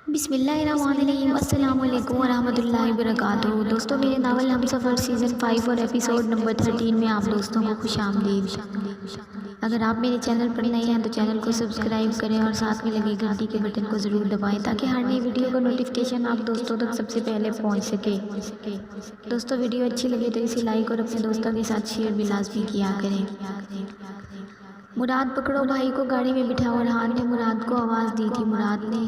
بسم اللہ الرحمن الرحیم۔ السلام علیکم ورحمۃ اللہ وبرکاتہ۔ دوستوں، میرے ناول ہم سفر سیزن 5 اور ایپیسوڈ نمبر 13 میں آپ دوستوں کو خوش آمدید۔ اگر آپ میرے چینل پر نئے ہیں تو چینل کو سبسکرائب کریں اور ساتھ میں لگے گھنٹی کے بٹن کو ضرور دبائیں تاکہ ہر نئی ویڈیو کا نوٹیفیکیشن آپ دوستوں تک سب سے پہلے پہنچ سکے۔ دوستوں، ویڈیو اچھی لگے تو اسے لائک اور اپنے دوستوں کے ساتھ شیئر بھی لازمی کیا کریں۔ مراد پکڑو بھائی کو گاڑی میں بٹھاؤ۔ ارحان نے مراد کو آواز دی تھی۔ مراد نے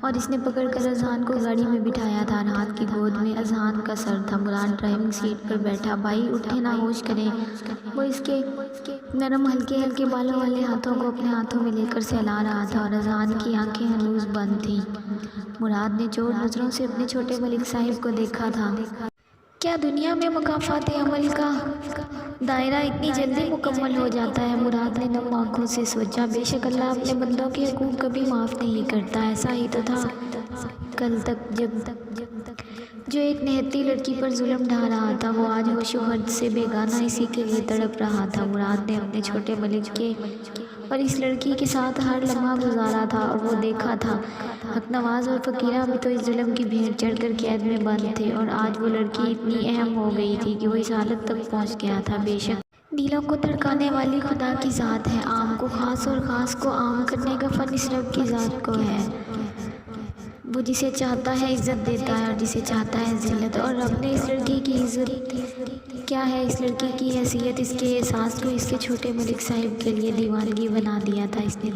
اور اس نے پکڑ کر اذہان کو گاڑی میں بٹھایا تھا۔ ارحان کی گود میں اذہان کا سر تھا۔ مراد ڈرائیونگ سیٹ پر بیٹھا۔ بھائی اٹھے نہ ہوش کریں۔ وہ اس کے نرم ہلکے ہلکے بالوں والے ہاتھوں کو اپنے ہاتھوں میں لے کر سہلا رہا تھا اور اذہان کی آنکھیں ہنوز بند تھیں۔ مراد نے چور نظروں سے اپنے چھوٹے ملک صاحب کو دیکھا تھا۔ کیا دنیا میں مکافات عمل کا دائرہ اتنی جلدی مکمل ہو جاتا ہے؟ مراد نے نم آنکھوں سے سوچا۔ بے شک اللہ اپنے بندوں کے حقوق کبھی معاف نہیں کرتا۔ ایسا ہی تو تھا کل تک جب جو ایک نہتی لڑکی پر ظلم ڈھا رہا تھا وہ آج ہوش و حرد سے بیگانہ اسی کے لیے تڑپ رہا تھا۔ مراد نے اپنے چھوٹے ملک کے اور اس لڑکی کے ساتھ ہر لمحہ گزارا تھا اور وہ دیکھا تھا حق نواز اور فقیرہ بھی تو اس ظلم کی بھیڑ چڑھ کر قید میں بند تھے اور آج وہ لڑکی اتنی اہم ہو گئی تھی کہ وہ اس حالت تک پہنچ گیا تھا۔ بے شک دلوں کو دھڑکانے والی خدا کی ذات ہے۔ عام کو خاص اور خاص کو عام کرنے کا فن اس رب کی ذات کو ہے۔ وہ جسے چاہتا ہے عزت دیتا ہے اور جسے چاہتا ہے ذلت۔ اور رب نے اس لڑکی کی عزت کیا ہے، اس لڑکی کی حیثیت، اس کے احساس کو اس کے چھوٹے ملک صاحب کے لیے دیوانگی بنا دیا تھا۔ اس نے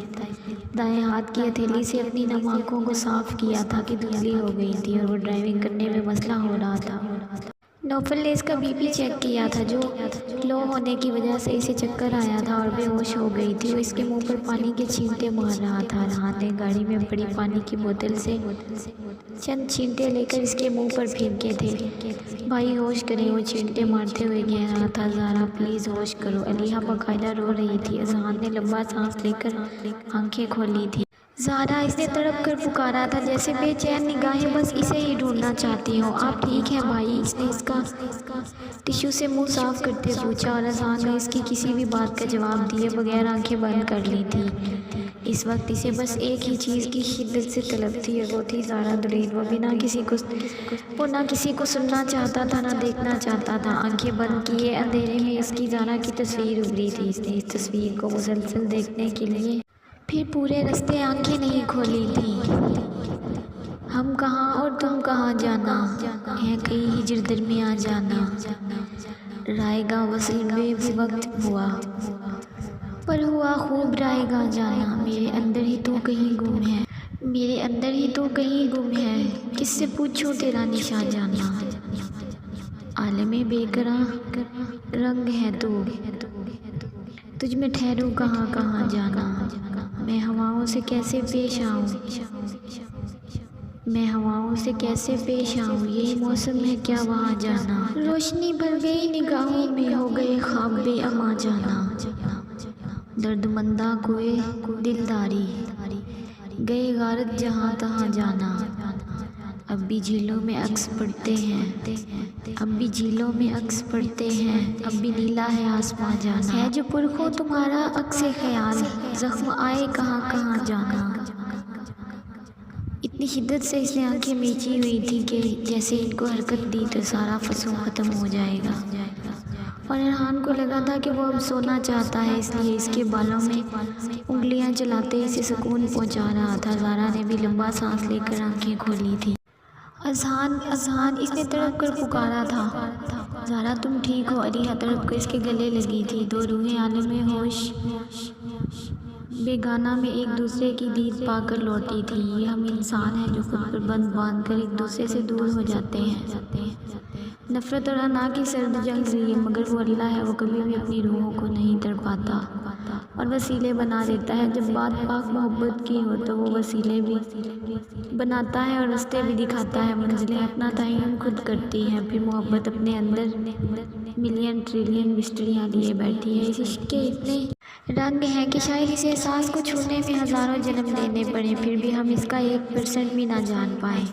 دائیں ہاتھ کی ہتھیلی سے اپنی نم آنکھوں کو صاف کیا تھا کہ دھندلی ہو گئی تھی اور وہ ڈرائیونگ کرنے میں مسئلہ ہو رہا تھا۔ نوفل نے اس کا بی پی چیک کیا تھا جو لو ہونے کی وجہ سے اسے چکر آیا تھا اور بے ہوش ہو گئی تھی۔ وہ اس کے منہ پر پانی کے چھینٹے مار رہا تھا۔ ارحان نے گاڑی میں پڑی پانی کی بوتل سے چند چھینٹے لے کر اس کے منہ پر پھینکے تھے۔ بھائی ہوش کریں، وہ چھینٹے مارتے ہوئے کہہ رہا تھا۔ زارا پلیز ہوش کرو۔ علیحہ باقاعدہ رو رہی تھی۔ اذہان نے لمبا سانس لے کر آنکھیں کھولی تھی۔ زارا، اس نے تڑپ کر پکارا تھا جیسے بے چین نگاہیں بس اسے ہی ڈھونڈنا چاہتی ہوں۔ آپ ٹھیک ہیں بھائی؟ اس نے اس کا ٹشو سے منہ صاف کرتے پوچھا اور اذہان نے اس کی کسی بھی بات کا جواب دیے بغیر آنکھیں بند کر لی تھی۔ اس وقت اسے بس ایک ہی چیز کی شدت سے طلب تھی اور وہ تھی زارا درین۔ وہ نہ کسی کو سننا چاہتا تھا نہ دیکھنا چاہتا تھا۔ آنکھیں بند کیے اندھیرے میں اس کی زارا کی تصویر ابھری تھی۔ اس نے اس تصویر کو مسلسل دیکھنے کے لیے پھر پورے راستے آنکھیں نہیں کھولی تھیں۔ ہم کہاں اور تم کہاں جانا ہے، کئی ہجر درمیاں جانا، رائے گاں وصل میں بھی وقت ہوا، پر ہوا خوب رائے گاں جانا، میرے اندر ہی تو کہیں گم ہے، میرے اندر ہی تو کہیں گم ہے، کس سے پوچھوں تیرا نشاں جانا، عالم بے قراں رنگ ہے تو، تجھ میں ٹھہروں کہاں کہاں جانا، میں ہواؤں سے کیسے پیش آؤں، میں ہواؤں سے کیسے پیش آؤں، یہی موسم ہے کیا وہاں جانا، روشنی بھر گئی نگاہوں میں ہو گئے خواب بے اما جانا، درد مندہ کوئے دلداری گئے غارت جہاں تہاں جانا، اب بھی جھیلوں میں عکس پڑتے ہیں، اب بھی جھیلوں میں عکس پڑتے ہیں، اب بھی نیلا ہے آسماں جانا، ہے جو پرخوں تمہارا عکس خیال، زخم آئے کہاں کہاں جانا۔ اتنی شدت سے اس نے آنکھیں میچی ہوئی تھی کہ جیسے ان کو حرکت دی تو سارا فسوں ختم ہو جائے گا، اور ارحان کو لگا تھا کہ وہ اب سونا چاہتا ہے، اس لیے اس کے بالوں میں انگلیاں چلاتے اسے سکون پہنچا رہا تھا۔ زارا نے بھی لمبا سانس لے کر آنکھیں کھولی تھی۔ اذہان، اذہان، اس نے تڑپ کر پکارا تھا۔ زارا تم ٹھیک ہو؟ علیحہ تڑپ کر اس کے گلے لگی تھی۔ دو روحیں عالم ہوش بیگانہ میں ایک دوسرے کی دید پا کر لوٹی تھی۔ یہ ہم انسان ہیں جو خود پر بند باندھ کر ایک دوسرے سے دور ہو جاتے ہیں۔ نفرت اور انا کی سرد جنگ ہوئی ہے، مگر وہ اللہ ہے، وہ کبھی بھی اپنی روحوں کو نہیں تڑپاتا اور وسیلے بنا دیتا ہے۔ جب بات پاک محبت کی ہو تو وہ وسیلے بھی بناتا ہے اور راستے بھی دکھاتا ہے، منزلیں اپنا تعین خود کرتی ہیں۔ پھر محبت اپنے اندر ملین ٹریلین بستریاں لیے بیٹھی ہے۔ اس عشق کے اتنے رنگ ہیں کہ شاید اس احساس کو چھونے میں ہزاروں جنم لینے پڑیں، پھر بھی ہم اس کا 1% بھی نہ جان پائیں۔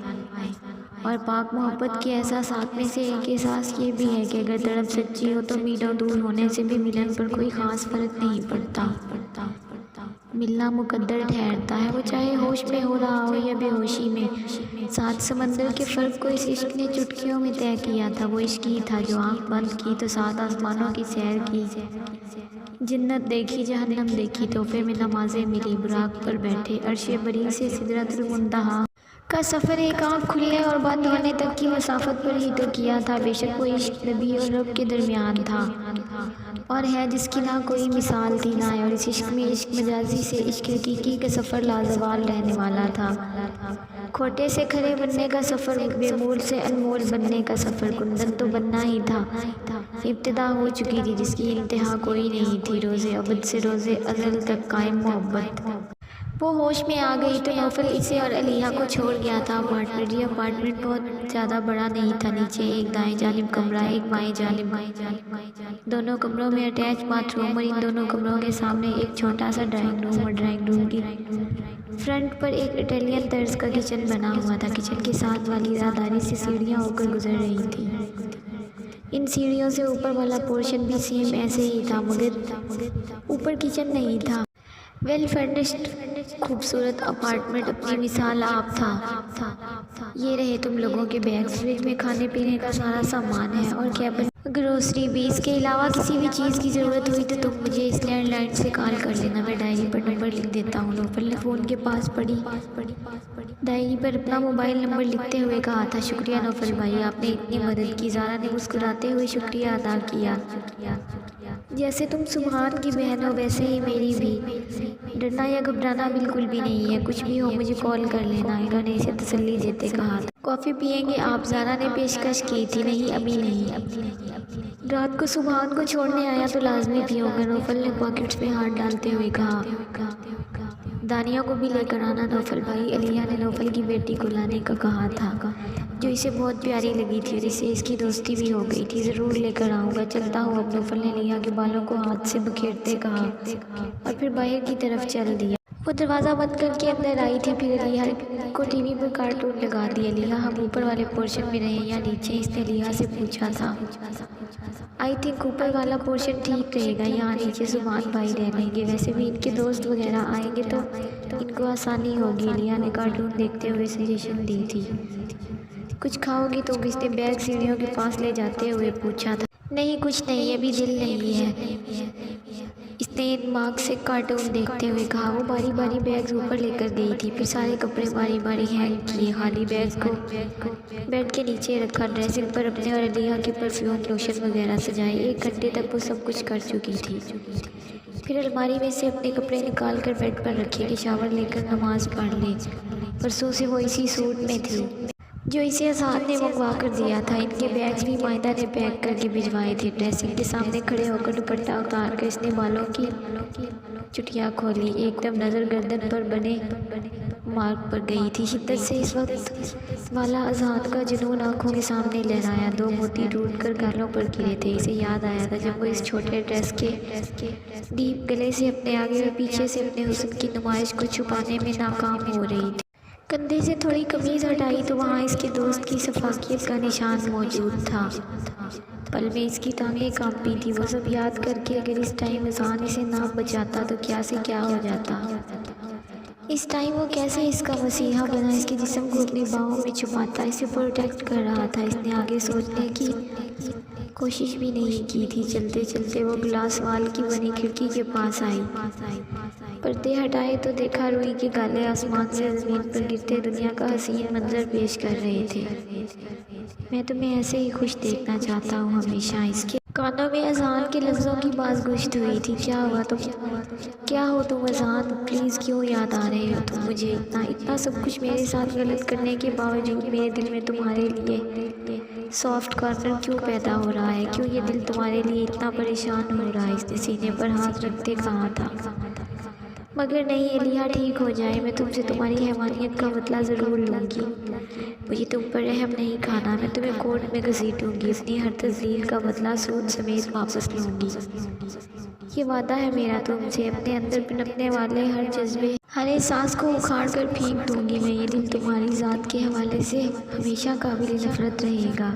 اور پاک محبت کے احساسات میں سے ایک احساس یہ بھی ہے کہ اگر تڑپ سچی ہو تو میلوں دور ہونے سے بھی ملن پر کوئی خاص فرق نہیں پڑتا۔ ملنا مقدر ٹھہرتا ہے، وہ چاہے ہوش میں ہو رہا ہو یا بے ہوشی میں۔ 7 سمندر کے فرق کو اس عشق نے چٹکیوں میں طے کیا تھا۔ وہ عشق ہی تھا جو آنکھ بند کی تو 7 آسمانوں کی سیر کی، جنت دیکھی، جہنم دیکھی، تحفے میں نمازیں ملی، براق پر بیٹھے، عرش بری سے سدرۃ المنتہا کا سفر ایک آنکھ کھلنے اور بند ہونے تک کی مسافت پر ہی تو کیا تھا۔ بے شک وہ عشق نبی اور رب کے درمیان تھا اور ہے جس کی نہ کوئی مثال تھی نہ ہے، اور اس عشق میں عشق مجازی سے عشق حقیقی کا سفر لازوال رہنے والا تھا۔ کھوٹے سے کھرے بننے کا سفر، بے مول سے انمول بننے کا سفر، کندن تو بننا ہی تھا۔ ابتدا ہو چکی تھی جس کی انتہا کوئی نہیں تھی، روز ابد سے روز ازل تک قائم محبت۔ وہ ہوش میں آ گئی تو نوفل اسے اور علیحہ کو چھوڑ گیا تھا اپارٹمنٹ۔ یہ اپارٹمنٹ بہت زیادہ بڑا نہیں تھا، نیچے ایک دائیں جانب کمرہ، ایک بائیں جانب، دونوں کمروں میں اٹیچ باتھ روم، اور ان دونوں کمروں کے سامنے ایک چھوٹا سا ڈرائنگ روم، اور ڈرائنگ روم کی فرنٹ پر ایک اٹیلین طرز کا کچن بنا ہوا تھا۔ کچن کے ساتھ والی راہداری سے سیڑھیاں ہو کر گزر رہی تھیں، ان سیڑھیوں سے اوپر والا پورشن بھی سیم ایسے ہی تھا، مگر اوپر کچن نہیں تھا۔ ویل فرنشڈ خوبصورت اپارٹمنٹ اپنی مثال آپ تھا۔ یہ رہے تم لوگوں کے بیگز، فریج میں کھانے پینے کا سارا سامان ہے، اور کیبن گروسری بھی۔ اس کے علاوہ کسی بھی چیز کی ضرورت ہوئی تو تم مجھے اس لینڈ لائن سے کال کر لینا، میں ڈائری پر نمبر لکھ دیتا ہوں۔ نوفل نے فون کے پاس پڑی ڈائری پر اپنا موبائل نمبر لکھتے ہوئے کہا تھا۔ شکریہ نوفل بھائی، آپ نے اتنی مدد کی۔ زارا نے مسکراتے ہوئے شکریہ ادا کیا۔ جیسے تم سبحان کی بہن ہو ویسے ہی میری بھی، ڈرنا یا گھبرانا بالکل بھی نہیں ہے، کچھ بھی ہو مجھے کال کر لینا، انہوں نے اسے تسلی دیتے کہا تھا۔ کافی پئیں گے آپ؟ زارا نے پیشکش کی تھی۔ نہیں ابھی نہیں، رات کو سبحان کو چھوڑنے آیا تو لازمی پیوں گا، نوفل نے پاکٹس میں ہاتھ ڈالتے ہوئے کہا۔ دانیہ کو بھی لے کر آنا نوفل بھائی، علیحہ نے نوفل کی بیٹی کو لانے کا کہا تھا، جو اسے بہت پیاری لگی تھی اور اسے اس کی دوستی بھی ہو گئی تھی۔ ضرور لے کر آؤں گا، چلتا ہوں اب، نوفل نے علیحہ کے بالوں کو ہاتھ سے بکھیرتے کہا اور پھر باہر کی طرف چل دیا۔ وہ دروازہ بند کر کے اندر آئی تھی، پھر علیحہ کو ٹی وی پر کارٹون لگا دی۔ علیحہ ہم اوپر والے پورشن میں رہیں یا نیچے؟ اس نے علیحہ سے پوچھا تھا۔ آئی تھنک اوپر والا پورشن ٹھیک رہے گا، یہاں نیچے سبحان بھائی رہ لیں گے، ویسے بھی ان کے دوست وغیرہ آئیں گے تو ان کو آسانی ہوگی، علیحہ نے کارٹون دیکھتے ہوئے سجیشن دی تھی۔ کچھ کھاؤ گی تم؟ اس نے بیگ سیڑھیوں کے پاس لے جاتے ہوئے پوچھا تھا۔ نہیں کچھ نہیں، ابھی دل نہیں ہے، اس نے دماغ سے کارٹون دیکھتے ہوئے کہا۔ وہ باری باری بیگز اوپر لے کر گئی تھی، پھر سارے کپڑے باری باری ہینگ کیے، خالی بیگز کو بیڈ کے نیچے رکھا، ڈریسنگ پر اپنے اور علیحہ کے پرفیوم لوشن وغیرہ سجائے۔ 1 گھنٹے تک وہ سب کچھ کر چکی تھی، پھر الماری میں سے اپنے کپڑے نکال کر بیڈ پر رکھے کہ شاور لے کر نماز پڑھ لے۔ پرسوں سے وہ اسی سوٹ میں تھی جو اسے اذہان نے منگوا کر دیا تھا۔ ان کے بیگز بھی مائدہ نے پیک کر کے بھجوائے تھے۔ ڈریسنگ کے سامنے کھڑے ہو کر دوپٹہ اتار کر اس نے بالوں کی چٹیاں کھولی، ایک دم نظر گردن پر بنے مارک پر گئی تھی۔ شدت سے اس وقت والا اذہان کا جنون آنکھوں کے سامنے لہرایا، 2 موتی ٹوٹ کر گالوں پر گرے تھے۔ اسے یاد آیا تھا جب وہ اس چھوٹے ڈریس کے ڈیپ گلے سے اپنے آگے اور پیچھے سے اپنے حسن کی نمائش کو چھپانے میں ناکام ہو رہی تھی۔ کندھے سے تھوڑی قمیض ہٹائی تو وہاں اس کے دوست کی شفافیت کا نشان موجود تھا۔ پل میں اس کی ٹانگیں کانپی تھی، وہ سب یاد کر کے اگر اس ٹائم اذہان اسے نہ بچاتا تو کیا سے کیا ہو جاتا۔ اس ٹائم وہ کیسے اس کا مسیحا بنا، اس کے جسم کو اپنی باہوں میں چھپاتا، اسے پروٹیکٹ کر رہا تھا۔ اس نے آگے سوچنے کی کوشش بھی نہیں کی تھی۔ چلتے چلتے وہ گلاس وال کی بنی کھڑکی کے پاس آئی، پردے ہٹائے تو دیکھا روئی کے گالے آسمان سے زمین پر گرتے دنیا کا حسین منظر پیش کر رہے تھے۔ میں تمہیں ایسے ہی خوش دیکھنا چاہتا ہوں ہمیشہ۔ اس کے کانوں میں اذہان کے لفظوں کی باز گشت ہوئی تھی۔ کیا ہوا تم؟ کیا ہو تم اذہان؟ پلیز کیوں یاد آ رہے ہو تم مجھے؟ اتنا سب کچھ میرے ساتھ غلط کرنے کے باوجود میرے دل میں تمہارے لیے سافٹ کارنر کیوں پیدا ہو رہا ہے؟ کیوں یہ دل تمہارے لیے اتنا پریشان ہو رہا ہے؟ اس نے سینے پر ہاتھ رکھتے کہا تھا۔ مگر نہیں علیحہ، ٹھیک ہو جائے، میں تم سے تمہاری حیوانیت کا بدلہ ضرور لوں گی، مجھے تم پر رحم نہیں کھانا، میں تمہیں کورٹ میں گھسیٹوں گی، اپنی ہر تذلیل کا بدلہ سود سمیت واپس لوں گی، یہ وعدہ ہے میرا تم سے، اپنے اندر پنپنے والے ہر جذبے، ہر احساس کو اکھاڑ کر پھینک دوں گی میں، یہ دل تمہاری ذات کے حوالے سے ہمیشہ قابل نفرت رہے گا۔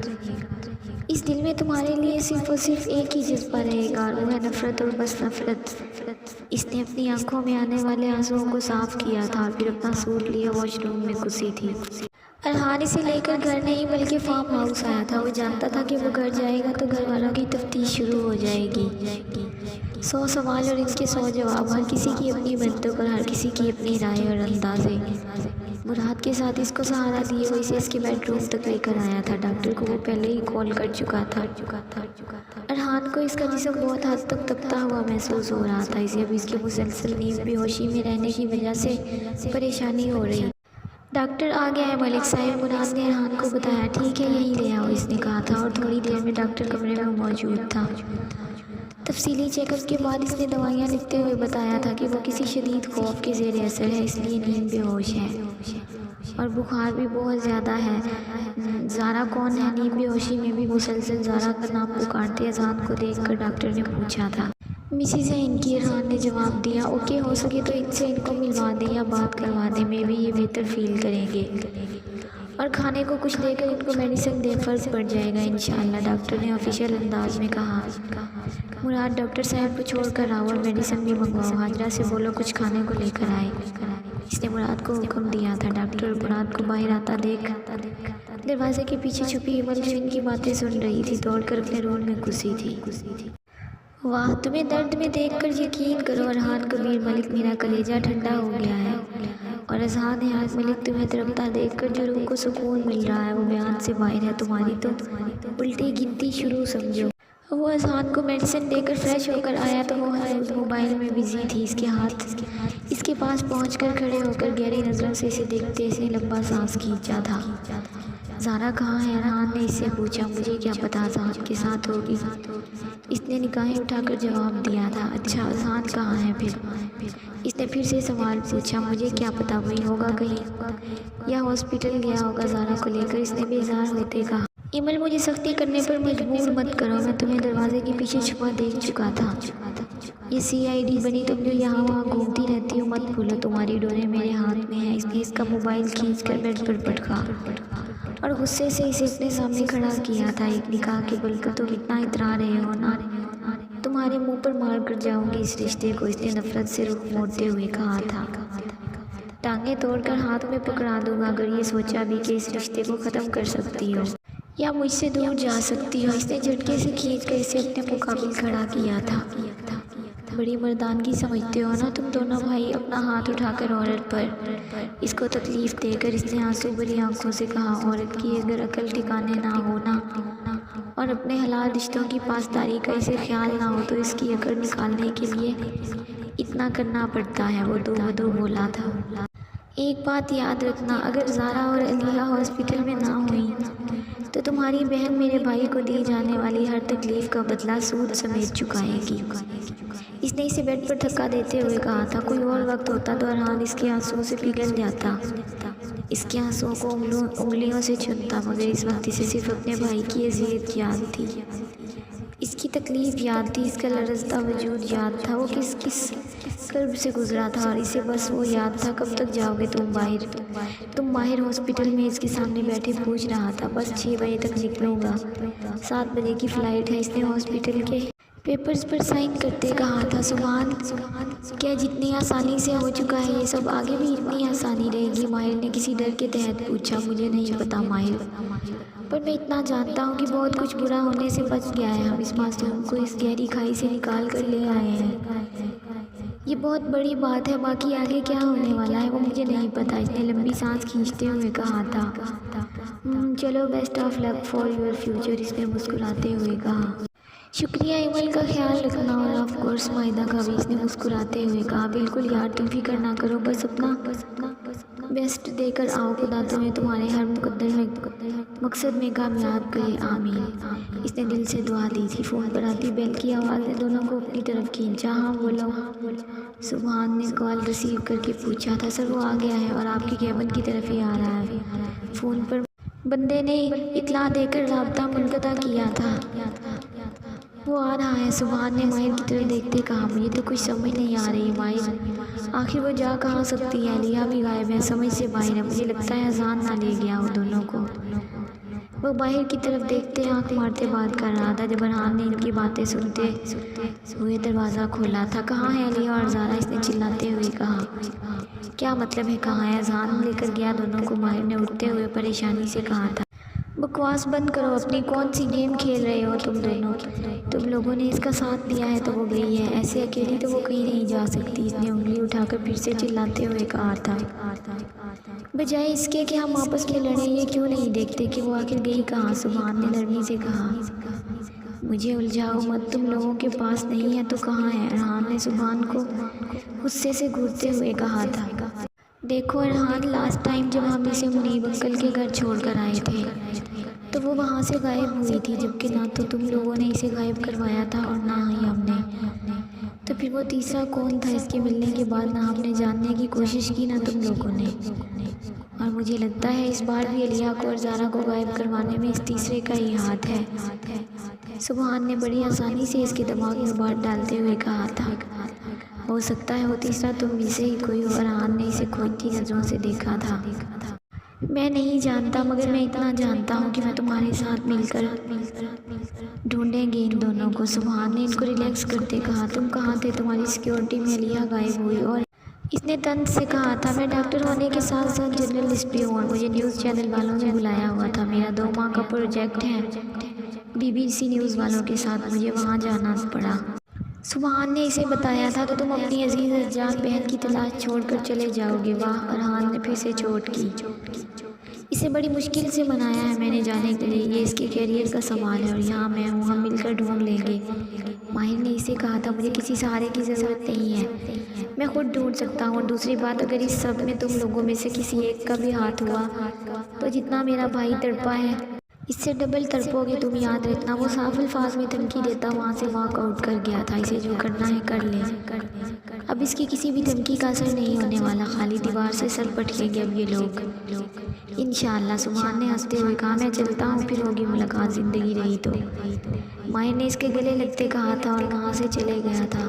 اس دل میں تمہارے لیے صرف اور صرف ایک ہی جذبہ رہے گا، اور وہ ہے نفرت، اور بس نفرت۔ اس نے اپنی آنکھوں میں آنے والے آنسوؤں کو صاف کیا تھا، پھر اپنا سوٹ لیے واش روم میں گھسی تھی۔ ارحان اسے لے کر گھر نہیں بلکہ فارم ہاؤس آیا تھا۔ وہ جانتا تھا کہ وہ گھر جائے گا تو گھر والوں کی تفتیش شروع ہو جائے گی۔ 100 سوال اور ان کے 100 جواب، ہر کسی کی اپنی منطق اور ہر کسی کی اپنی رائے اور اندازے۔ مراد کے ساتھ اس کو سہارا دیے وہ اسے اس کے بیڈ روم تک لے کر آیا تھا۔ ڈاکٹر کو وہ پہلے ہی کال کر چکا تھا۔ ارحان کو اس کا جسم بہت حد تک تپتا ہوا محسوس ہو رہا تھا۔ اسے اب اس کے مسلسل نیند بے ہوشی میں رہنے کی وجہ سے پریشانی ہو رہی۔ ڈاکٹر آ گیا ہے ملک صاحب، مراد نے ارحان کو بتایا۔ ٹھیک ہے، یہیں لے آؤ، اس نے کہا تھا، اور تھوڑی دیر میں ڈاکٹر کمرے میں موجود تھا۔ تفصیلی چیک اپ کے بعد اس نے دوائیاں لکھتے ہوئے بتایا تھا کہ وہ کسی شدید خوف کے زیر اثر ہے، اس لیے نیند بے ہوش ہے اور بخار بھی بہت زیادہ ہے۔ زارا کون ہے؟ نیند بے ہوشی میں بھی مسلسل زارا کا نام پکارتے اذان کو دیکھ کر ڈاکٹر نے پوچھا تھا۔ مسز ہے ان کی، ارحان نے جواب دیا۔ اوکے، ہو سکے تو ان سے ان کو ملوا دیں یا بات کروا دیں، میں بھی یہ بہتر فیل کریں گے، اور کھانے کو کچھ دے کر ان کو میڈیسن دیں، فرض پڑ جائے گا انشاءاللہ، ڈاکٹر نے آفیشیل انداز میں کہا۔ مراد ڈاکٹر صاحب کو چھوڑ کر آؤ اور میڈیسن بھی منگواؤ، حاجرہ سے بولو کچھ کھانے کو لے کر آئے، اس نے مراد کو حکم دیا تھا۔ ڈاکٹر مراد کو باہر آتا دیکھ دروازے کے پیچھے چھپی ایمل جو ان کی باتیں سن رہی تھی دوڑ کر اپنے روم میں گھسی تھی۔ واہ، تمہیں درد میں دیکھ کر یقین کرو ارحان کبیر ملک، میرا کلیجہ ٹھنڈا ہو گیا ہے، اور اذہان حیات ملک تمہیں تڑپتا دیکھ کر جو روح کو سکون مل رہا ہے وہ بیان سے باہر ہے، تمہاری تو الٹی گنتی شروع سمجھو۔ وہ اذہان کو میڈیسن دے کر فریش ہو کر آیا تو وہ موبائل میں بزی تھی۔ اس کے ہاتھ اس کے پاس پہنچ کر کھڑے ہو کر گہری نظروں سے اسے دیکھتے اس نے لمبا سانس کھینچا تھا۔ زارا کہاں ہے؟ ارحان نے اس سے پوچھا۔ مجھے کیا پتا، اذہان کے ساتھ ہوگی، اس نے نگاہیں اٹھا کر جواب دیا تھا۔ اچھا، اذہان کہاں ہے پھر؟ اس نے پھر سے سوال پوچھا۔ مجھے کیا پتا، وہی ہوگا کہیں، یا ہاسپٹل گیا ہوگا زارا کو لے کر، اس نے بیزار ہوتے کہا۔ ایمل، مجھے سختی کرنے پر مجبور مت کرو، میں تمہیں دروازے کے پیچھے چھپا دیکھ چکا تھا۔ یہ CID بنی تم جو یہاں وہاں گھومتی رہتی ہو، مت بھولو تمہاری ڈوریں میرے ہاتھ میں ہیں۔ اس نے اس کا موبائل کھینچ کر بیڈ پر پٹکا اور غصے سے اسے اپنے سامنے کھڑا کیا تھا۔ ایک نکاح کے بل پر تم اتنا اترا رہے ہو نا، تمہارے منہ پر مار کر جاؤں گی اس رشتے کو، اس نے نفرت سے رخ موڑتے ہوئے کہا تھا۔ ٹانگیں توڑ کر ہاتھ میں پکڑا دوں گا اگر یہ سوچا بھی کہ اس رشتے کو ختم کر سکتی ہو یا مجھ سے دور جا سکتی ہو، اس نے جھٹکے سے کھینچ کر اسے اپنے مقابل کھڑا کیا تھا۔ بڑی مردانگی سمجھتے ہو نا تم دونوں بھائی، اپنا ہاتھ اٹھا کر عورت پر، اس کو تکلیف دے کر، اس نے آنسو بھری آنکھوں سے کہا۔ عورت کی اگر عقل ٹھکانے نہ ہونا اور اپنے حلال رشتوں کی پاسداری کا اسے خیال نہ ہو تو اس کی عقل نکالنے کے لیے اتنا کرنا پڑتا ہے، وہ دو بدو بولا تھا۔ ایک بات یاد رکھنا، اگر زارا اور علیہ ہاسپٹل میں نہ ہوئی تو تمہاری بہن میرے بھائی کو دی جانے والی ہر تکلیف کا بدلہ سود سمیت چکائے گی، اس نے اسے بیڈ پر دھکا دیتے ہوئے کہا تھا۔ کوئی اور وقت ہوتا تو ارحان اس کے آنسوؤں سے پگھل جاتا، اس کے آنسوؤں کو انگلیوں سے چنتا، مگر اس وقت اسے صرف اپنے بھائی کی اذیت یاد تھی، اس کی تکلیف یاد تھی، اس کا لرزتا وجود یاد تھا، وہ کس کس کرب سے گزرا تھا، اور اسے بس وہ یاد تھا۔ کب تک جاؤ گے تم باہر ہاسپٹل میں؟ اس کے سامنے بیٹھے پوچھ رہا تھا۔ بس 6 بجے تک نکلوں گا، 7 بجے کی فلائٹ ہے، اس نے ہاسپٹل کے پیپرز پر سائن کرتے کہا تھا۔ سبحان، کیا جتنی آسانی سے ہو چکا ہے یہ سب آگے بھی اتنی آسانی رہے گی؟ ماہر نے کسی ڈر کے تحت پوچھا۔ مجھے نہیں پتا ماہر، پر میں اتنا جانتا ہوں کہ بہت کچھ برا ہونے سے بچ گیا ہے، ہم اس معصوم کو اس گہری کھائی سے نکال کر لے آئے ہیں، یہ بہت بڑی بات ہے، باقی آگے کیا ہونے والا ہے وہ مجھے نہیں پتا، اس نے لمبی سانس کھینچتے ہوئے کہا تھا۔ چلو، best of luck for your future, اس نے مسکراتے ہوئے کہا۔ شکریہ، ایمل کا خیال رکھنا، اور آف کورس مائدہ کا بھی، اس نے مسکراتے ہوئے کہا۔ بالکل یار، تم فکر نہ کرو، بس اپنا بیسٹ دے کر آؤ، خدا تمہیں تمہارے ہر مقصد میں کامیاب کرے، آمین، اس نے دل سے دعا دی تھی۔ فون پر آتی بیل کی آواز نے دونوں کو اپنی طرف کھینچا۔ ہاں بولو، سبحان نے کال ریسیو کر کے پوچھا تھا۔ سر، وہ آ گیا ہے اور آپ کی کیبن کی طرف ہی آ رہا ہے، فون پر بندے نے اطلاع دے کر رابطہ منقطع کیا تھا۔ وہ آ رہا ہے، سبحان نے ماہر کی طرف دیکھتے کہا۔ مجھے تو کچھ سمجھ نہیں آ رہی ماہر، آخر وہ جا کہاں سکتی ہے؟ علیہ بھی غائب ہے، سمجھ سے باہر ہے، مجھے لگتا ہے اذان نہ لے گیا وہ دونوں کو۔ وہ باہر کی طرف دیکھتے آنکھ مارتے بات کر رہا تھا جب ارحان نے ان کی باتیں سنتے ہوئے دروازہ کھولا تھا۔ کہاں ہے علیہ اور زارا؟ اس نے چلاتے ہوئے کہا۔ کیا مطلب ہے کہاں ہے؟ اذان لے کر گیا دونوں کو، ماہر نے اٹھتے ہوئے پریشانی سے کہا تھا۔ بکواس بند کرو اپنی، کون سی گیم کھیل رہے ہو تم دونوں؟ تم لوگوں نے اس کا ساتھ دیا ہے تو وہ گئی ہے، ایسے اکیلی تو وہ کہیں نہیں جا سکتی، اس نے انگلی اٹھا کر پھر سے چلاتے ہوئے کہا تھا۔ بجائے اس کے کہ ہم آپس میں لڑیں، یہ کیوں نہیں دیکھتے کہ وہ آخر گئی کہاں؟ سبحان نے نرمی سے کہا۔ مجھے الجھاؤ مت، تم لوگوں کے پاس نہیں ہے تو کہاں ہے؟ ارحان نے سبحان کو غصے سے گھورتے ہوئے کہا تھا۔ دیکھو ارحان، لاسٹ ٹائم جب ہم اسے منیب انکل کے گھر چھوڑ کر آئے تھے تو وہ وہاں سے غائب ہوئی تھی، جبکہ نہ تو تم لوگوں نے اسے غائب کروایا تھا اور نہ ہی ہم نے، تو پھر وہ تیسرا کون تھا؟ اس کے ملنے کے بعد نہ ہم نے جاننے کی کوشش کی نہ تم لوگوں نے، اور مجھے لگتا ہے اس بار بھی علیہ کو اور زارا کو غائب کروانے میں اس تیسرے کا ہی ہاتھ ہے۔ سبحان نے بڑی آسانی سے اس کے دماغ میں بات ڈالتے ہوئے کہا تھا۔ ہو سکتا ہے وہ تیسرا تم میں سے ہی کوئی ہو، ارحان نے اسے کھوجتی نظروں سے دیکھا تھا۔ میں نہیں جانتا، مگر میں اتنا جانتا ہوں کہ میں تمہارے ساتھ مل کر ڈھونڈیں گے ان دونوں کو۔ سبحان نے ان کو ریلیکس کرتے کہا۔ تم کہاں تھے؟ تمہاری سیکیورٹی میں علیہ غائب ہوئی اور اس نے طنز سے کہا تھا۔ میں ڈاکٹر ہونے کے ساتھ ساتھ جرنلسٹ بھی ہوں اور مجھے نیوز چینل والوں نے بلایا ہوا تھا، میرا 2 ماہ کا پروجیکٹ ہے BBC نیوز والوں کے ساتھ، مجھے وہاں جانا پڑا۔ سبحان نے اسے بتایا تھا تو تم اپنی عزیز جان بہن کی تلاش چھوڑ کر چلے جاؤ گے؟ واہ، ارحان نے پھر سے چوٹ کی۔ اسے بڑی مشکل سے منایا ہے میں نے جانے کے لیے، یہ اس کے کیریئر کا سوال ہے اور یہاں میں ہوں، ہم مل کر ڈھونڈ لیں گے۔ ماہر نے اسے کہا تھا۔ مجھے کسی سہارے کی ضرورت نہیں ہے، میں خود ڈھونڈ سکتا ہوں، اور دوسری بات، اگر اس سب میں تم لوگوں میں سے کسی ایک کا بھی ہاتھ ہوا تو جتنا میرا بھائی تڑپا ہے اس سے ڈبل تڑپو گے تم، یاد رکھنا۔ وہ صاف الفاظ میں دھمکی دیتا وہاں سے واک آؤٹ کر گیا تھا۔ اسے جو کرنا ہے کر لے، اب اس کی کسی بھی دھمکی کا اثر نہیں ہونے والا، خالی دیوار سے سر پٹکیں گے اب یہ لوگ انشاءاللہ۔ سبحان نے ہنستے ہوئے کہا۔ میں چلتا ہوں، پھر ہوگی ملاقات زندگی رہی تو۔ ماہر نے اس کے گلے لگتے کہا تھا اور وہاں سے چلے گیا تھا۔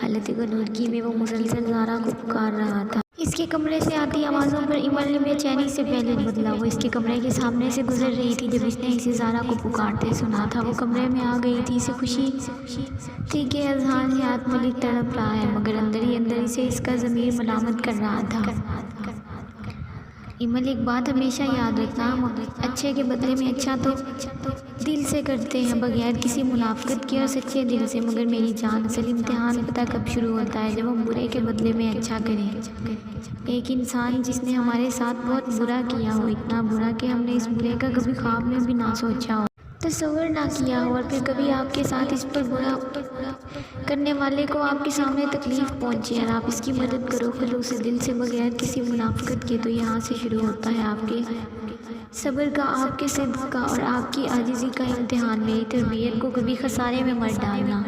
حالت غنودگی میں وہ مسلسل زارا کو پکار رہا تھا۔ اس کے کمرے سے آتی آوازوں پر ایمن نے بے چینی سے پہلے بدلا۔ وہ اس کے کمرے کے سامنے سے گزر رہی تھی جب اس نے اسے زارا کو پکارتے سنا تھا۔ وہ کمرے میں آ گئی تھی، اسے خوشی تھی کہ اذہان حیات ملک تڑپ رہا ہے، مگر اندر ہی اندر اسے اس کا ضمیر ملامت کر رہا تھا۔ ایمن، ایک بات ہمیشہ یاد رکھنا، ہم اچھے کے بدلے میں اچھا تو دل سے کرتے ہیں، بغیر کسی منافقت کے اور سچے دل سے، مگر میری جان، اصل امتحان پتہ کب شروع ہوتا ہے؟ جب ہم برے کے بدلے میں اچھا کریں۔ ایک انسان جس نے ہمارے ساتھ بہت برا کیا ہو، اتنا برا کہ ہم نے اس برے کا کبھی خواب میں بھی نہ سوچا ہو، تصور نہ کیا ہو، اور پھر کبھی آپ کے ساتھ اس پر برا کرنے والے کو آپ کے سامنے تکلیف پہنچے اور آپ اس کی مدد کرو خلوص دل سے، بغیر کسی منافقت کے، تو یہاں سے شروع ہوتا ہے آپ کے صبر کا، آپ کے صدق کا اور آپ کی عاجزی کا امتحان۔ میری تربیت کو کبھی خسارے میں مت ڈالنا۔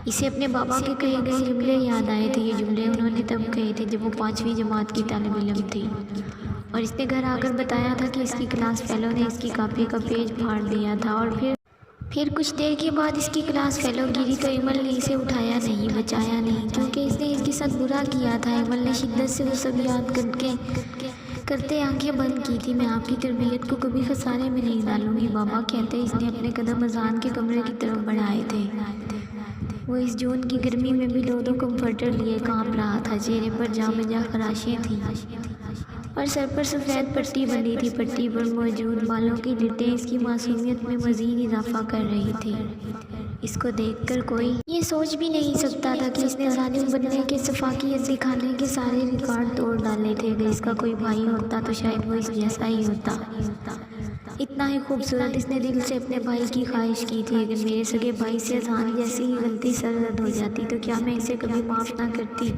اسے اپنے بابا کے کہے گئے جملے یاد آئے تھے۔ یہ جملے انہوں نے تب کہے تھے جب وہ 5ویں جماعت کی طالب علم تھی، اور اس نے گھر آ کر بتایا تھا کہ اس کی کلاس فیلو نے اس کی کاپی کا پیج پھاڑ دیا تھا، اور پھر کچھ دیر کے بعد اس کی کلاس فیلو گری تو ایمن نے اسے اٹھایا نہیں، بچایا نہیں، کیونکہ اس نے اس کے ساتھ برا کیا تھا۔ ایمن نے شدت سے وہ سب یاد کرتے آنکھیں بند کی تھی۔ میں آپ کی تربیت کو کبھی خسارے میں نہیں ڈالوں گی بابا، کہتے اس نے اپنے قدم اذان کے کمرے کی طرف بڑھائے تھے۔ وہ اس جون کی گرمی میں بھی 2 کمفرٹر لیے کانپ رہا تھا، چہرے پر جا بجا خراشیاں تھیں اور سر پر سفید پٹی بندھی تھی۔ پٹی پر موجود بالوں کی لٹیں اس کی معصومیت میں مزید اضافہ کر رہی تھی۔ اس کو دیکھ کر کوئی یہ سوچ بھی نہیں سکتا تھا کہ اس نے ظالم بننے کے، سفاکیت دکھانے کے سارے ریکارڈ توڑ ڈالے تھے۔ اگر اس کا کوئی بھائی ہوتا تو شاید وہ اس جیسا ہی ہوتا، اتنا ہی خوبصورت۔ اس نے دل سے اپنے بھائی کی خواہش کی تھی، اگر میرے سگے بھائی سے اذہان جیسی ہی غلطی سرزد ہو جاتی تو کیا میں اسے کبھی معاف نہ کرتی؟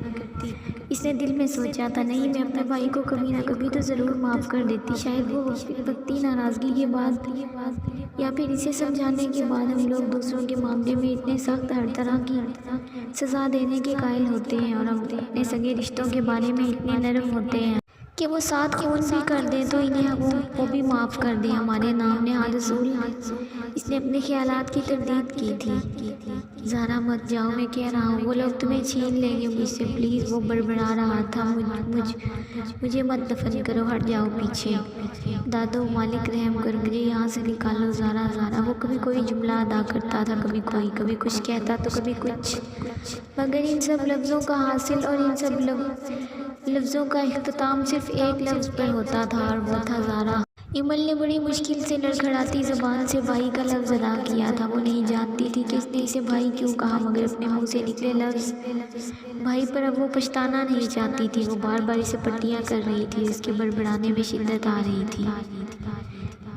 اس نے دل میں سوچا تھا، نہیں، میں اپنے بھائی کو کبھی نہ کبھی تو ضرور معاف کر دیتی۔ شاید وہ وقتی ناراضگی کے بعد یا پھر اسے سمجھانے کے بعد ہم لوگ دوسروں کے معاملے میں اتنے سخت ہر طرح کی سزا دینے کے قائل ہوتے ہیں اور ہم اپنے سگے رشتوں کے بارے میں اتنے نرم ہوتے ہیں کہ وہ 7 خون بھی کر دیں تو انہیں وہ بھی معاف کر دیں ہمارے نام نہاد رسول نے۔ اس نے اپنے خیالات کی تردید کی تھی۔ زہرا مت جاؤ، میں کہہ رہا ہوں وہ لوگ تمہیں چھین لیں گے مجھ سے، پلیز۔ وہ بڑبڑا رہا تھا، مجھے مت دفن کرو، ہٹ جاؤ پیچھے۔ دادو مالک رحم کر مجھے یہاں سے نکالو زہرا۔ وہ کبھی کوئی جملہ ادا کرتا تھا، کبھی کچھ کہتا تو کبھی کچھ، مگر ان سب لفظوں کا حاصل اور ان سب لفظوں کا اختتام صرف ایک لفظ پر ہوتا تھا اور وہ تھا زہرا۔ ایمل نے بڑی مشکل سے لڑکھڑاتی زبان سے بھائی کا لفظ ادا کیا تھا۔ وہ نہیں جانتی تھی کہ اس نے اسے بھائی کیوں کہا، مگر اپنے منہ سے نکلے لفظ بھائی پر اب وہ پچھتانا نہیں چاہتی تھی۔ وہ بار بار اسے پٹیاں کر رہی تھی، اس کے بڑبڑانے میں شدت آ رہی تھی۔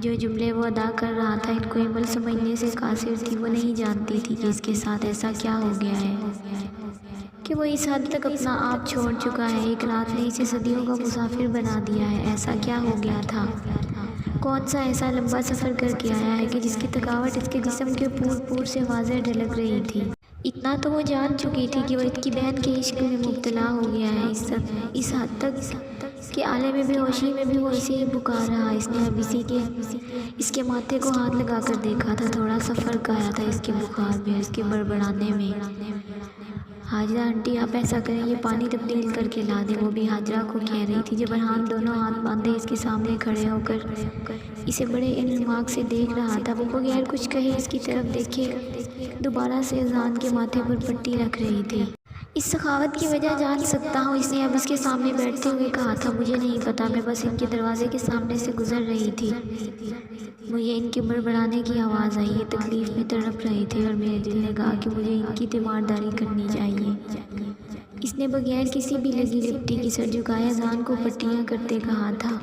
جو جملے وہ ادا کر رہا تھا ان کو ایمل سمجھنے سے قاصر تھی۔ وہ نہیں جانتی تھی کہ اس کے ساتھ ایسا کیا ہو گیا ہے کہ وہ اس حد تک اپنا آپ چھوڑ چکا ہے۔ ایک رات نے اسے صدیوں کا مسافر بنا دیا ہے۔ ایسا کیا ہو گیا تھا؟ کون سا ایسا لمبا سفر کر کے آیا ہے کہ جس کی تھکاوٹ اس کے جسم کے پور سے واضح ڈھلک رہی تھی؟ اتنا تو وہ جان چکی تھی کہ وہ اس کی بہن کے عشق میں مبتلا ہو گیا ہے، اس حد تک کہ عالم بے ہوشی میں بھی وہ اسے ہی پکار رہا۔ اس نے اب اس کے ماتھے کو ہاتھ لگا کر دیکھا تھا۔ تھوڑا سا فرق آیا تھا اس کے بخار میں، اس کے بڑبڑانے میں۔ حاجرہ آنٹی آپ ایسا کریں، یہ پانی تبدیل کر کے لا دیں، وہ بھی حاجرہ کو کہہ رہی تھی جب ارحان دونوں ہاتھ باندھے اس کے سامنے کھڑے ہو کر اسے بڑے انہماک سے دیکھ رہا تھا۔ وہ بغیر کچھ کہے اس کی طرف دیکھے دوبارہ سے اذان کے ماتھے پر پٹی رکھ رہی تھی۔ اس سخاوت کی وجہ جان سکتا ہوں، اس نے اب اس کے سامنے بیٹھتے ہوئے کہا تھا۔ مجھے نہیں پتا، میں بس ان کے دروازے کے سامنے سے گزر رہی تھی، مجھے ان کے بڑبڑانے کی آواز آئی۔ یہ تکلیف میں تڑپ رہے تھے اور میرے دل نے کہا کہ مجھے ان کی تیمارداری کرنی چاہیے۔ اس نے بغیر کسی بھی لگی لپٹی کی سر جھکائے اذان کو پٹیاں کرتے کہا تھا۔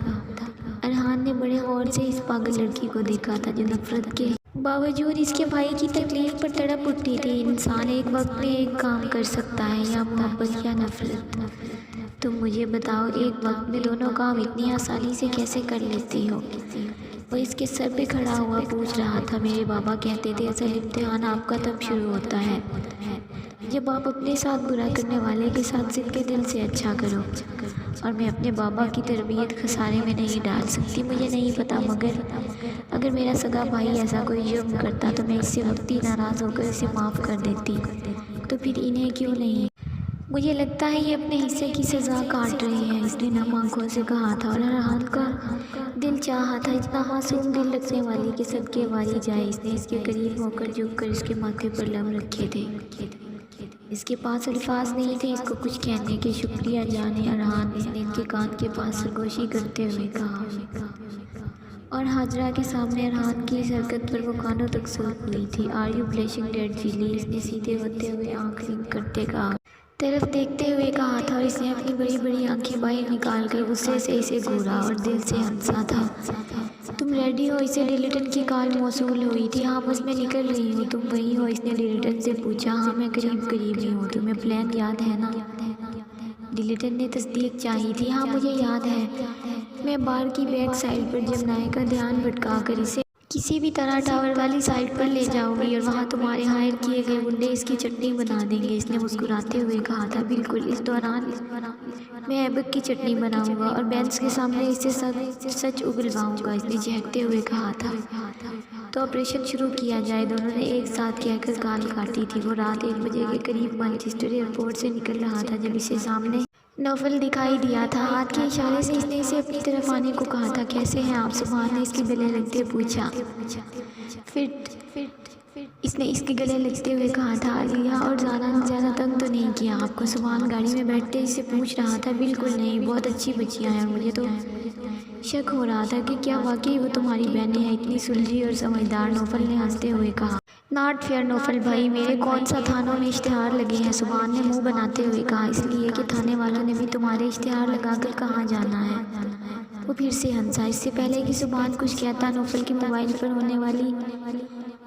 ارحان نے بڑے غور سے اس پاگل لڑکی کو دیکھا تھا جو نفرت کے باوجود اس کے بھائی کی تکلیف پر تڑپ اٹھی تھی۔ انسان ایک وقت میں ایک کام کر سکتا ہے، یا محبت یا نفرت۔ تم مجھے بتاؤ ایک وقت میں دونوں کام اتنی آسانی سے کیسے کر لیتی ہو؟ وہ اس کے سر پہ کھڑا ہوا پوچھ رہا تھا۔ میرے بابا کہتے تھے اصل امتحان آپ کا تب شروع ہوتا ہے جب آپ اپنے ساتھ برا کرنے والے کے ساتھ ضد کے دل سے اچھا کرو، اور میں اپنے بابا کی تربیت خسارے میں نہیں ڈال سکتی۔ مجھے نہیں پتا، مگر اگر میرا سگا بھائی ایسا کوئی جرم کرتا تو میں اس سے وقتی ناراض ہو کر اسے معاف کر دیتی، تو پھر انہیں کیوں نہیں؟ مجھے لگتا ہے یہ اپنے حصے کی سزا کاٹ رہے ہیں، اس نے نم آنکھوں سے کہا تھا۔ اور ارحان کا دل چاہا تھا اتنا معصوم دل رکھنے والی کے صدقے والی جائے۔ اس نے اس کے قریب ہو کر جھک کر اس کے ماتھے پر لب رکھے تھے۔ اس کے پاس الفاظ نہیں تھے اس کو کچھ کہنے کے۔ شکریہ جانے ارحان، اس نے ان کے کان کے پاس سرگوشی کرتے ہوئے کہا، اور حاجرہ کے سامنے ارحان کی اس حرکت پر وہ کانوں تک سوکھ گئی تھی۔ آر یو بلیشنگ ڈیڈ جیلی، اس نے سیدھے ہوتے ہوئے آنکھ لنک کرتے کہا، طرف دیکھتے ہوئے کہا تھا، اور اس نے اپنی بڑی بڑی آنکھیں باہر نکال کر غصے سے اسے گھورا اور دل سے ہنسا تھا۔ تم ریڈی ہو؟ اسے ڈیلیٹن کی کال موصول ہوئی تھی۔ ہاں بس میں نکل رہی ہوں، تم وہیں ہو؟ اس نے ڈیلیٹن سے پوچھا۔ ہاں میں قریب ہی ہوں، تمہیں پلان یاد ہے نا؟ ڈیلیٹن نے تصدیق چاہی تھی۔ ہاں مجھے یاد ہے، میں بار کی بیک سائڈ پر جمنائے کا دھیان بھٹکا کر اسے کسی بھی طرح ٹاور والی سائڈ پر لے جاؤں گی، اور وہاں تمہارے ہائر کیے گئے گنڈے اس کی چٹنی بنا دیں گے، اس نے مسکراتے ہوئے کہا تھا۔ بالکل، اس دوران میں ایبک کی چٹنی بناؤں گا اور بینس کے سامنے اسے سچ اگلواؤں گا، اس نے چہکتے ہوئے کہا تھا۔ تو آپریشن شروع کیا جائے، دونوں نے ایک ساتھ کہہ کر کال کاٹی تھی۔ وہ رات 1 بجے کے قریب مانچسٹر ایئرپورٹ سے نکل رہا تھا جب اسے سامنے نوفل دکھائی دیا تھا۔ ہاتھ کے اشارے سے اس نے اسے اپنی طرف آنے کو کہا تھا۔ کیسے ہیں آپ؟ سبحان نے اس کے گلے لگتے پوچھا۔ فٹ، اس نے اس کے گلے لگتے ہوئے کہا تھا۔ علیہ اور زانا نے زیادہ تنگ تو نہیں کیا آپ کو؟ سبحان گاڑی میں بیٹھتے اس سے پوچھ رہا تھا۔ بالکل نہیں، بہت اچھی بچیاں ہیں، اور مجھے تو شک ہو رہا تھا کہ کیا واقعی وہ تمہاری بہنیں ہیں، اتنی سلجھی اور سمجھدار، نوفل نے ہنستے ہوئے کہا۔ ناٹ فیئر نوفل بھائی، میرے کون سا تھانوں میں اشتہار لگے ہیں؟ سبحان نے منہ بناتے ہوئے کہا۔ اس لیے کہ تھانے والوں نے بھی تمہارے اشتہار لگا کر کہاں جانا ہے؟ وہ پھر سے ہنسا۔ اس سے پہلے کہ سبحان کچھ کہتا، نوفل کے موبائل پر ہونے والی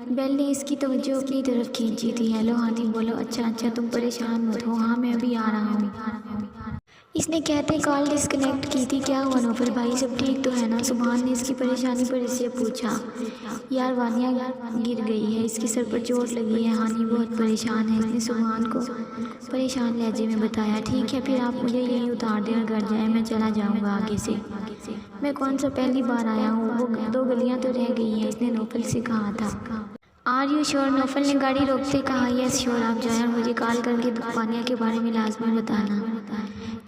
بیل نے اس کی توجہ اپنی طرف کھینچی تھی۔ ہیلو ہانی، بولو۔ اچھا تم پریشان مت ہو، ہاں میں ابھی آ رہا ہوں۔ اس نے کہتے کال ڈسکنیکٹ کی تھی۔ کیا ہوا نوفل بھائی، سب ٹھیک تو ہے نا؟ سبحان نے اس کی پریشانی پر اس سے پوچھا۔ یار وانیہ گر گئی ہے، اس کے سر پر چوٹ لگی ہے، ہانی بہت پریشان ہے، اس نے سبحان کو پریشان لہجے میں بتایا۔ ٹھیک ہے پھر آپ مجھے یہیں اتار دیں اور گھر جائیں، میں چلا جاؤں گا آگے سے۔ میں کون سا پہلی بار آیا ہوں، وہ 2 گلیاں تو رہ گئی ہیں، اس نے نوفل سے کہا تھا۔ آر یو شور؟ نوفل نے گاڑی روکتے کہا۔ یس شور، آپ جائیں اور مجھے کال کر کے وانیہ کے بارے میں لازمی بتانا۔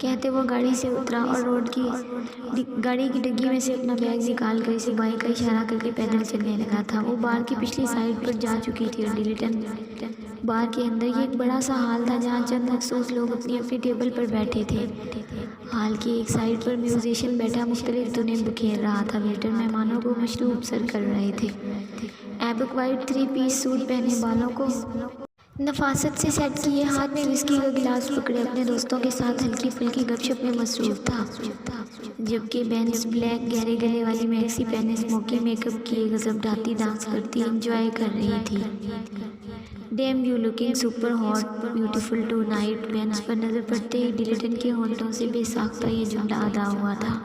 کہتے وہ گاڑی سے اترا اور گاڑی کی ڈگی میں سے اپنا بیگ نکال کر اسے بائک کا اشارہ کر کے پیدل چلنے لگا تھا۔ وہ بار کی پچھلی سائڈ پر جا چکی تھی اور ڈیلیٹن بار کے اندر یہ ایک بڑا سا ہال تھا جہاں چند مخصوص لوگ اپنی اپنی ٹیبل پر بیٹھے تھے۔ ہال کی ایک سائڈ پر میوزیشین بیٹھا مختلف دھنیں بکھیر رہا تھا۔ ویٹر مہمانوں کو مشروب سرو کر رہے تھے۔ ایبک وائٹ 3 پیس سوٹ پہنے، بالوں کو نفاست سے سیٹ کیے، ہاتھ میں وسکی کا گلاس پکڑے اپنے دوستوں کے ساتھ ہلکی پھلکی گپ شپ میں مصروف تھا، جبکہ بینس بلیک گہرے گلے والی میکسی پہنے اسموکی میک اپ کیے غضب ڈھاتی ڈانس کرتی انجوائے کر رہی تھی۔ Damn you looking super hot beautiful tonight. بینس پر نظر پڑتے ہی ڈیلیٹن کے ہونٹوں سے بے ساختہ یہ جملہ ادا ہوا تھا۔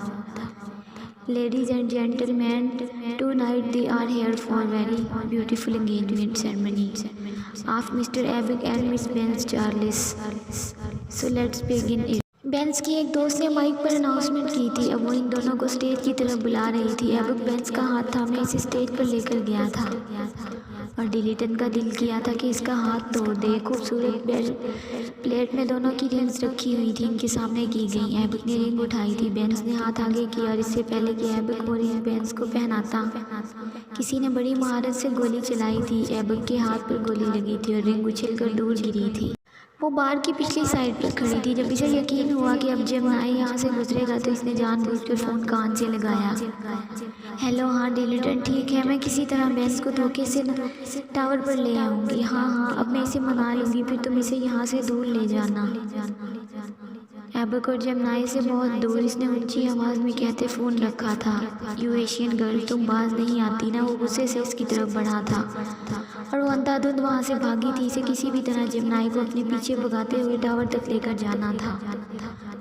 Ladies and gentlemen, tonight they are here for very beautiful engagement ceremony of Mr. Abbock and Miss Benz Charles. So let's begin it. بینس کی ایک دوست نے مائک پر اناؤنسمنٹ کی تھی۔ اب وہ ان دونوں کو اسٹیج کی طرف بلا رہی تھی۔ ایبک بینس کا ہاتھ تھامے اسے اسٹیج پر لے کر گیا تھا اور ڈیلیٹن کا دل کیا تھا کہ اس کا ہاتھ توڑ دے۔ خوبصورت پلیٹ میں دونوں کی رنگز رکھی ہوئی تھی، ان کے سامنے کی گئی۔ ایبک نے رنگ اٹھائی تھی، بینس نے ہاتھ آگے کیا اور اس سے پہلے کہ ایبک وہ رنگ بینس کو پہناتا کسی نے بڑی مہارت سے گولی چلائی تھی۔ ایبک کے ہاتھ پر گولی لگی تھی اور رنگ اچھل کر دور گری تھی۔ وہ بار کی پچھلی سائڈ پر کھڑی تھی۔ جب اسے یقین ہوا کہ اب جب آئے یہاں سے گزرے گا تو اس نے جان بوجھ کر فون کان سے لگایا۔ ہیلو، ہاں ڈیلیٹن ٹھیک ہے، میں کسی طرح بینس کو دھوکے سے ٹاور پر لے آؤں گی۔ ہاں اب میں اسے منا لوں گی، پھر تم اسے یہاں سے دور لے جانا۔ ایبک اور جمنائی سے بہت دور، اس نے اونچی آواز میں کہتے فون رکھا تھا۔ یو ایشین گرل، تم باز نہیں آتی نا؟ وہ غصے سے اس کی طرف بڑھا تھا اور وہ اندھا دھند وہاں سے بھاگی تھی۔ اسے کسی بھی طرح جمنائی کو اپنے پیچھے بھگاتے ہوئے ٹاور تک لے کر جانا تھا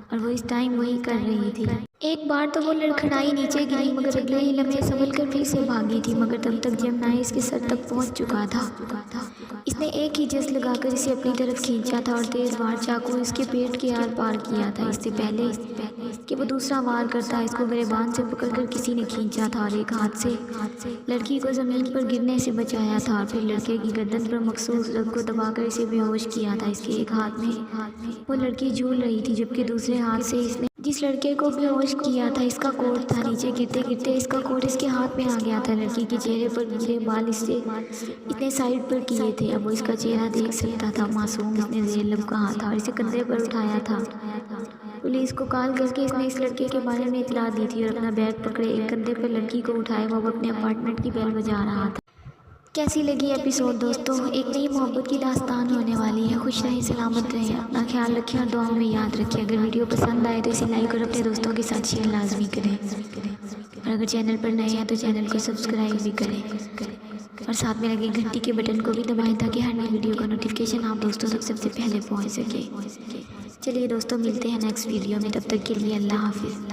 اور وہ اس ٹائم وہی کر رہی تھی۔ ایک بار تو وہ لڑکھڑائی نیچے گری مگر اگلے ہی لمحے سنبھل کر پھر سے بھاگی تھی، مگر تب تک جمنائی اس کے سر تک پہنچ چکا تھا۔ اس نے ایک ہی جس لگا کر اسے اپنی طرف کھینچا تھا اور تیز وار چاقو اس کے پیٹ کے آر پار کیا تھا۔ اس سے پہلے کہ وہ دوسرا وار کرتا، اس کو گریبان سے پکڑ کر کسی نے کھینچا تھا اور ایک ہاتھ سے لڑکی کو زمین پر گرنے سے بچایا تھا اور پھر لڑکے کی گردن پر مخصوص رگ کو دبا کر اسے بے ہوش کیا تھا۔ اس کے ایک ہاتھ میں وہ لڑکی جھول رہی تھی جبکہ دوسرے ہاتھ سے اس نے جس لڑکے کو بے ہوش کیا تھا اس کا کوٹ تھا۔ نیچے گرتے گرتے اس کا کوٹ اس کے ہاتھ میں آ گیا تھا۔ لڑکی کے چہرے پر گرے بال اس سے اتنے سائڈ پر کیے تھے، اب وہ اس کا چہرہ دیکھ سکتا تھا۔ معصوم، اس نے زیر لب کہا تھا اور اسے کندھے پر اٹھایا تھا۔ پولیس کو کال کر کے اس نے اس لڑکے کے بارے میں اطلاع دی تھی اور اپنا بیگ پکڑے ایک کندھے پر لڑکی کو اٹھائے وہ اپنے اپارٹمنٹ کی بیل بجا رہا تھا۔ کیسی لگی ایپیسوڈ دوستوں؟ ایک نئی محبت کی داستان ہونے والی ہے۔ خوش رہیں، سلامت رہیں، اپنا خیال رکھیں اور دعاؤں میں یاد رکھیں۔ اگر ویڈیو پسند آئے تو اسے لائک اور اپنے دوستوں کے ساتھ شیئر لازمی کریں، اور اگر چینل پر نئے ہیں تو چینل کو سبسکرائب بھی کریں اور ساتھ میں لگے گھنٹی کے بٹن کو بھی دبائیں تاکہ ہر نئی ویڈیو کا نوٹیفیکیشن آپ دوستوں تک سب سے پہلے پہنچ سکے۔ چلیے دوستوں، ملتے ہیں نیکسٹ ویڈیو میں، تب تک کے لیے اللہ حافظ۔